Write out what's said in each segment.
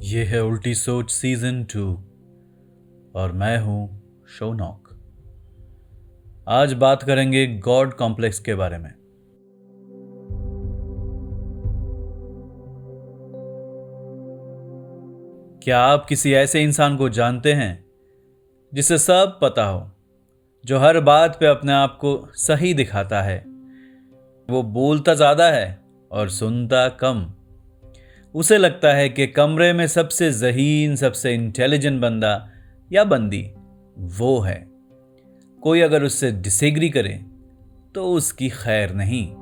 ये है उल्टी सोच सीजन 2 और मैं हूं शौनौक। आज बात करेंगे गॉड कॉम्प्लेक्स के बारे में। क्या आप किसी ऐसे इंसान को जानते हैं जिसे सब पता हो, जो हर बात पे अपने आप को सही दिखाता है? वो बोलता ज्यादा है और सुनता कम। उसे लगता है कि कमरे में सबसे ज़हीन, सबसे इंटेलिजेंट बंदा या बंदी वो है। कोई अगर उससे डिसएग्री करे तो उसकी खैर नहीं।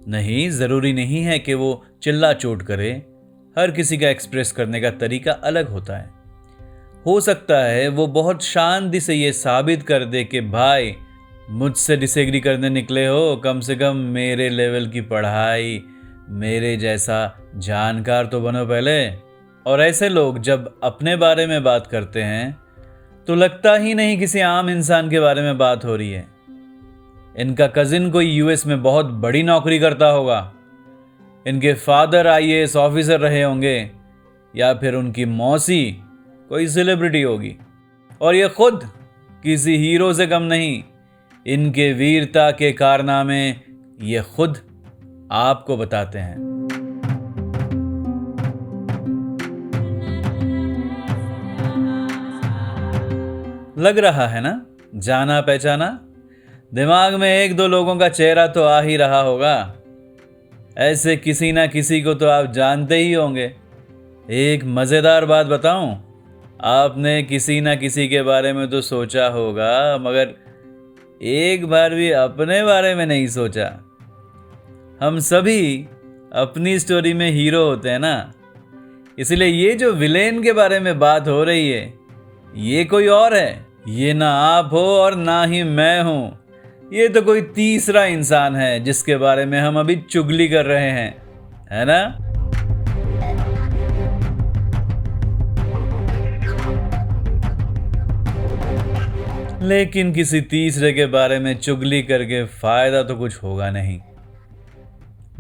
नहीं, जरूरी नहीं है कि वो चिल्ला चोट करे। हर किसी का एक्सप्रेस करने का तरीका अलग होता है। हो सकता है वो बहुत शांति से ये साबित कर दे कि भाई, मुझसे डिसएग्री करने निकले हो, कम से कम मेरे लेवल की पढ़ाई, मेरे जैसा जानकार तो बनो पहले। और ऐसे लोग जब अपने बारे में बात करते हैं तो लगता ही नहीं किसी आम इंसान के बारे में बात हो रही है। इनका कजिन कोई यूएस में बहुत बड़ी नौकरी करता होगा, इनके फादर आईएएस ऑफिसर रहे होंगे, या फिर उनकी मौसी कोई सेलिब्रिटी होगी। और ये खुद किसी हीरो से कम नहीं। इनके वीरता के कारनामे ये खुद आपको बताते हैं। लग रहा है ना जाना पहचाना? दिमाग में एक दो लोगों का चेहरा तो आ ही रहा होगा। ऐसे किसी ना किसी को तो आप जानते ही होंगे। एक मजेदार बात बताऊं, आपने किसी ना किसी के बारे में तो सोचा होगा, मगर एक बार भी अपने बारे में नहीं सोचा। हम सभी अपनी स्टोरी में हीरो होते हैं ना। इसलिए ये जो विलेन के बारे में बात हो रही है, ये कोई और है। ये ना आप हो और ना ही मैं हूं। ये तो कोई तीसरा इंसान है जिसके बारे में हम अभी चुगली कर रहे हैं, है ना? लेकिन किसी तीसरे के बारे में चुगली करके फायदा तो कुछ होगा नहीं।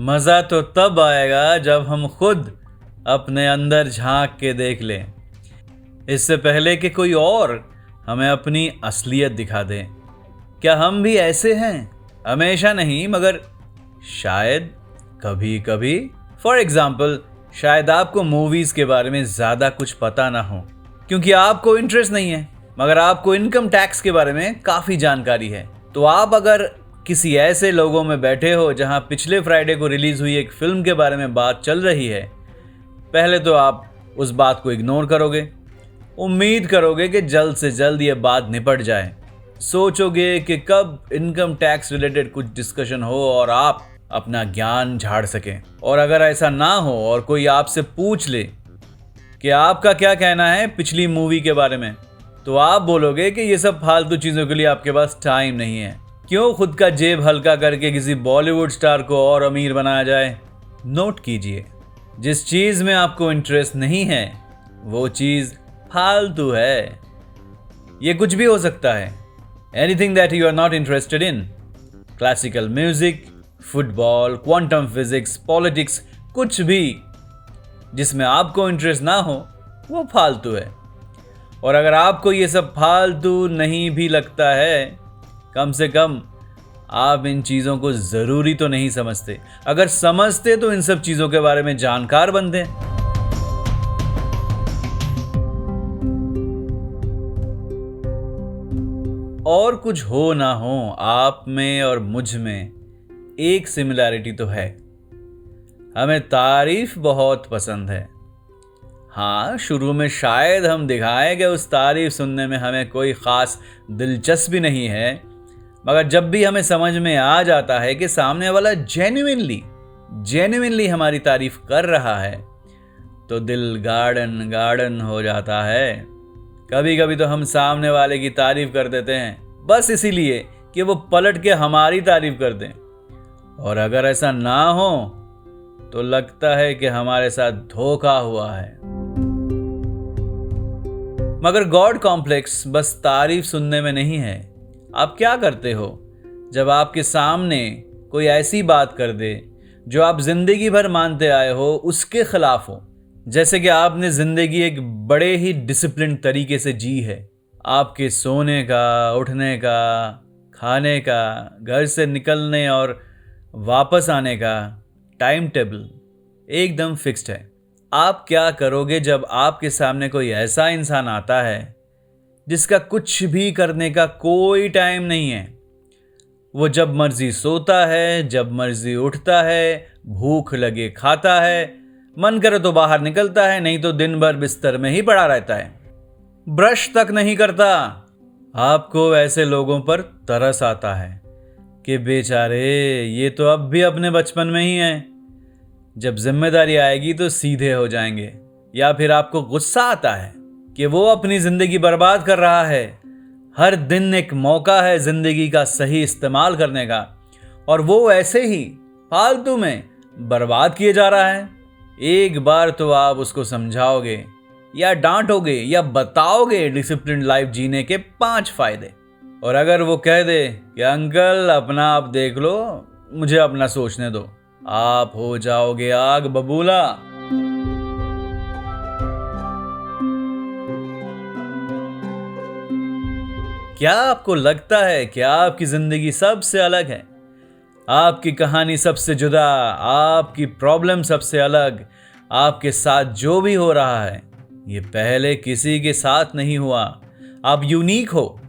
मजा तो तब आएगा जब हम खुद अपने अंदर झांक के देख लें, इससे पहले कि कोई और हमें अपनी असलियत दिखा दे। क्या हम भी ऐसे हैं? हमेशा नहीं, मगर शायद कभी कभी। फॉर एग्जाम्पल, शायद आपको मूवीज के बारे में ज्यादा कुछ पता ना हो क्योंकि आपको इंटरेस्ट नहीं है, मगर आपको इनकम टैक्स के बारे में काफी जानकारी है। तो आप अगर किसी ऐसे लोगों में बैठे हो जहां पिछले फ्राइडे को रिलीज हुई एक फिल्म के बारे में बात चल रही है, पहले तो आप उस बात को इग्नोर करोगे, उम्मीद करोगे कि जल्द से जल्द ये बात निपट जाए। सोचोगे कि कब इनकम टैक्स रिलेटेड कुछ डिस्कशन हो और आप अपना ज्ञान झाड़ सकें। और अगर ऐसा ना हो और कोई आपसे पूछ ले कि आपका क्या कहना है पिछली मूवी के बारे में, तो आप बोलोगे कि ये सब फालतू चीज़ों के लिए आपके पास टाइम नहीं है। क्यों खुद का जेब हल्का करके किसी बॉलीवुड स्टार को और अमीर बनाया जाए? नोट कीजिए, जिस चीज़ में आपको इंटरेस्ट नहीं है वो चीज़ फालतू है। ये कुछ भी हो सकता है। Anything that you are not interested in. Classical music, football, quantum physics, politics, कुछ भी जिसमें आपको इंटरेस्ट ना हो वो फालतू है। और अगर आपको ये सब फालतू नहीं भी लगता है, कम से कम आप इन चीज़ों को ज़रूरी तो नहीं समझते। अगर समझते तो इन सब चीज़ों के बारे में जानकार बनते। और कुछ हो ना हो, आप में और मुझ में एक सिमिलैरिटी तो है। हमें तारीफ बहुत पसंद है। हाँ, शुरू में शायद हम दिखाएं कि उस तारीफ सुनने में हमें कोई ख़ास दिलचस्पी नहीं है, मगर जब भी हमें समझ में आ जाता है कि सामने वाला जेन्युइनली हमारी तारीफ कर रहा है, तो दिल गार्डन गार्डन हो जाता है। कभी कभी तो हम सामने वाले की तारीफ कर देते हैं बस इसीलिए कि वो पलट के हमारी तारीफ कर दें। और अगर ऐसा ना हो तो लगता है कि हमारे साथ धोखा हुआ है। मगर गॉड कॉम्प्लेक्स बस तारीफ सुनने में नहीं है। आप क्या करते हो जब आपके सामने कोई ऐसी बात कर दे जो आप जिंदगी भर मानते आए हो उसके खिलाफ हो। जैसे कि आपने जिंदगी एक बड़े ही डिसिप्लिन तरीके से जी है। आपके सोने का, उठने का, खाने का, घर से निकलने और वापस आने का टाइम टेबल एकदम फिक्स्ड है। आप क्या करोगे जब आपके सामने कोई ऐसा इंसान आता है जिसका कुछ भी करने का कोई टाइम नहीं है? वो जब मर्जी सोता है, जब मर्जी उठता है, भूख लगे खाता है, मन करे तो बाहर निकलता है, नहीं तो दिन भर बिस्तर में ही पड़ा रहता है, ब्रश तक नहीं करता। आपको ऐसे लोगों पर तरस आता है कि बेचारे ये तो अब भी अपने बचपन में ही हैं, जब जिम्मेदारी आएगी तो सीधे हो जाएंगे। या फिर आपको गुस्सा आता है कि वो अपनी जिंदगी बर्बाद कर रहा है। हर दिन एक मौका है जिंदगी का सही इस्तेमाल करने का, और वो ऐसे ही फालतू में बर्बाद किए जा रहा है। एक बार तो आप उसको समझाओगे या डांटोगे या बताओगे डिसिप्लिन लाइफ जीने के 5 फायदे, और अगर वो कह दे कि अंकल अपना आप देख लो, मुझे अपना सोचने दो, आप हो जाओगे आग बबूला। क्या आपको लगता है कि आपकी जिंदगी सबसे अलग है? आपकी कहानी सबसे जुदा, आपकी प्रॉब्लम सबसे अलग। आपके साथ जो भी हो रहा है ये पहले किसी के साथ नहीं हुआ। आप यूनिक हो,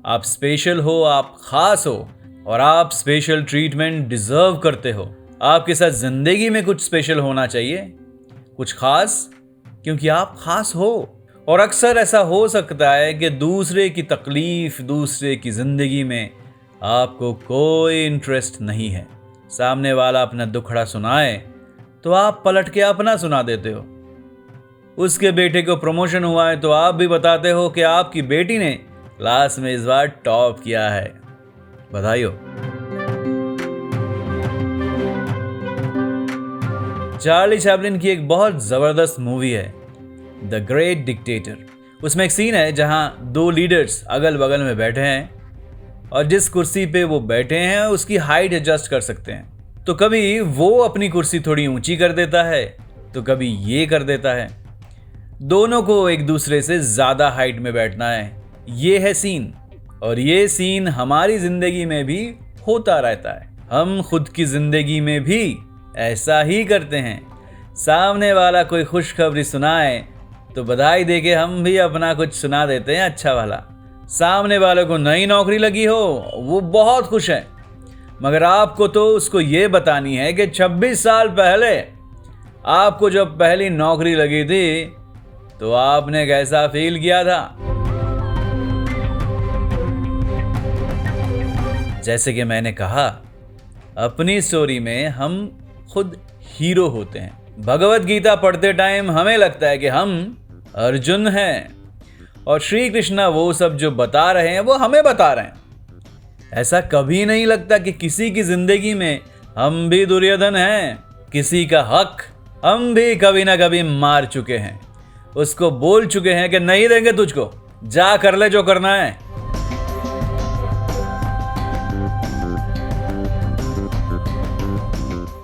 आप स्पेशल हो, आप खास हो, और आप स्पेशल ट्रीटमेंट डिजर्व करते हो। आपके साथ जिंदगी में कुछ स्पेशल होना चाहिए, कुछ खास, क्योंकि आप खास हो। और अक्सर ऐसा हो सकता है कि दूसरे की तकलीफ, दूसरे की जिंदगी में आपको कोई इंटरेस्ट नहीं है। सामने वाला अपना दुखड़ा सुनाए तो आप पलट के अपना सुना देते हो। उसके बेटे को प्रमोशन हुआ है तो आप भी बताते हो कि आपकी बेटी ने क्लास में इस बार टॉप किया है, बधाई हो। चार्ली चैपलिन की एक बहुत जबरदस्त मूवी है द ग्रेट डिक्टेटर। उसमें एक सीन है जहां 2 लीडर्स अगल बगल में बैठे हैं, और जिस कुर्सी पे वो बैठे हैं उसकी हाइट एडजस्ट कर सकते हैं। तो कभी वो अपनी कुर्सी थोड़ी ऊंची कर देता है, तो कभी ये कर देता है। दोनों को एक दूसरे से ज्यादा हाइट में बैठना है। ये है सीन, और ये सीन हमारी जिंदगी में भी होता रहता है। हम खुद की जिंदगी में भी ऐसा ही करते हैं। सामने वाला कोई खुशखबरी सुनाए तो बधाई देके हम भी अपना कुछ सुना देते हैं अच्छा वाला। सामने वाले को नई नौकरी लगी हो, वो बहुत खुश है, मगर आपको तो उसको ये बतानी है कि 26 साल पहले आपको जब पहली नौकरी लगी थी तो आपने कैसा फील किया था। जैसे कि मैंने कहा, अपनी स्टोरी में हम खुद हीरो होते हैं। भगवत गीता पढ़ते टाइम हमें लगता है कि हम अर्जुन हैं, और श्री कृष्णा वो सब जो बता रहे हैं वो हमें बता रहे हैं। ऐसा कभी नहीं लगता कि किसी की जिंदगी में हम भी दुर्योधन हैं। किसी का हक हम भी कभी ना कभी मार चुके हैं, उसको बोल चुके हैं कि नहीं देंगे तुझको, जा कर ले जो करना है।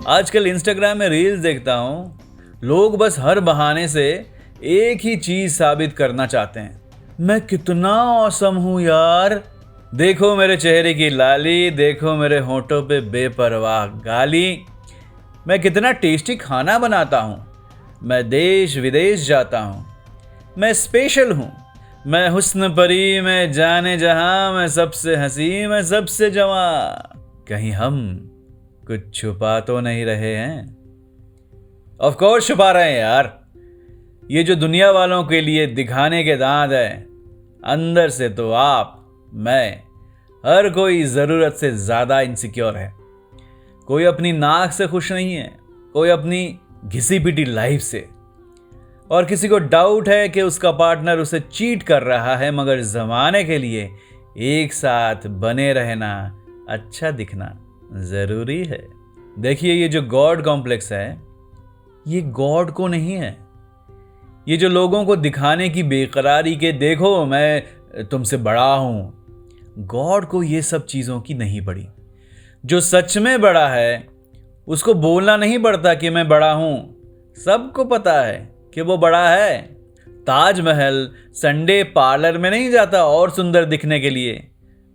आजकल इंस्टाग्राम में रील्स देखता हूं, लोग बस हर बहाने से एक ही चीज साबित करना चाहते हैं, मैं कितना औसम हूं यार, देखो मेरे चेहरे की लाली, देखो मेरे होंठों पे बेपरवाह गाली, मैं कितना टेस्टी खाना बनाता हूं, मैं देश विदेश जाता हूं, मैं स्पेशल हूं, मैं हुस्न परी, मैं जाने जहां, मैं सबसे हंसी, मैं सबसे जवां। कहीं हम कुछ छुपा तो नहीं रहे हैं? ऑफ कोर्स छुपा रहे हैं यार। ये जो दुनिया वालों के लिए दिखाने के दांत है, अंदर से तो आप, मैं, हर कोई जरूरत से ज्यादा इनसिक्योर है। कोई अपनी नाक से खुश नहीं है, कोई अपनी घिसी पिटी लाइफ से, और किसी को डाउट है कि उसका पार्टनर उसे चीट कर रहा है, मगर जमाने के लिए एक साथ बने रहना, अच्छा दिखना जरूरी है। देखिए, ये जो गॉड कॉम्प्लेक्स है, ये गॉड को नहीं है। ये जो लोगों को दिखाने की बेकरारी के देखो मैं तुमसे बड़ा हूं, गॉड को ये सब चीजों की नहीं पड़ी। जो सच में बड़ा है उसको बोलना नहीं पड़ता कि मैं बड़ा हूं, सबको पता है कि वो बड़ा है। ताजमहल संडे पार्लर में नहीं जाता और सुंदर दिखने के लिए,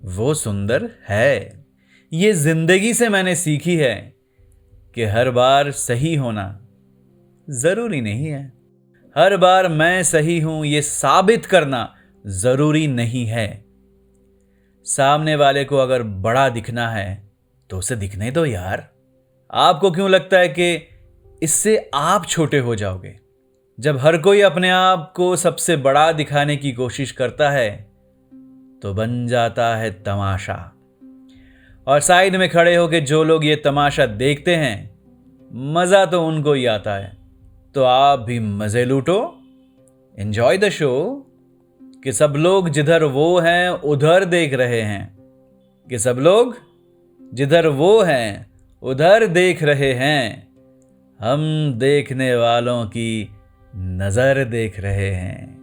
वो सुंदर है। ये जिंदगी से मैंने सीखी है कि हर बार सही होना जरूरी नहीं है। हर बार मैं सही हूं ये साबित करना जरूरी नहीं है। सामने वाले को अगर बड़ा दिखना है तो उसे दिखने दो यार। आपको क्यों लगता है कि इससे आप छोटे हो जाओगे? जब हर कोई अपने आप को सबसे बड़ा दिखाने की कोशिश करता है तो बन जाता है तमाशा। और साइड में खड़े होकर जो लोग ये तमाशा देखते हैं, मजा तो उनको ही आता है। तो आप भी मजे लूटो, एंजॉय द शो। कि सब लोग जिधर वो हैं उधर देख रहे हैं, कि सब लोग जिधर वो हैं उधर देख रहे हैं, हम देखने वालों की नजर देख रहे हैं।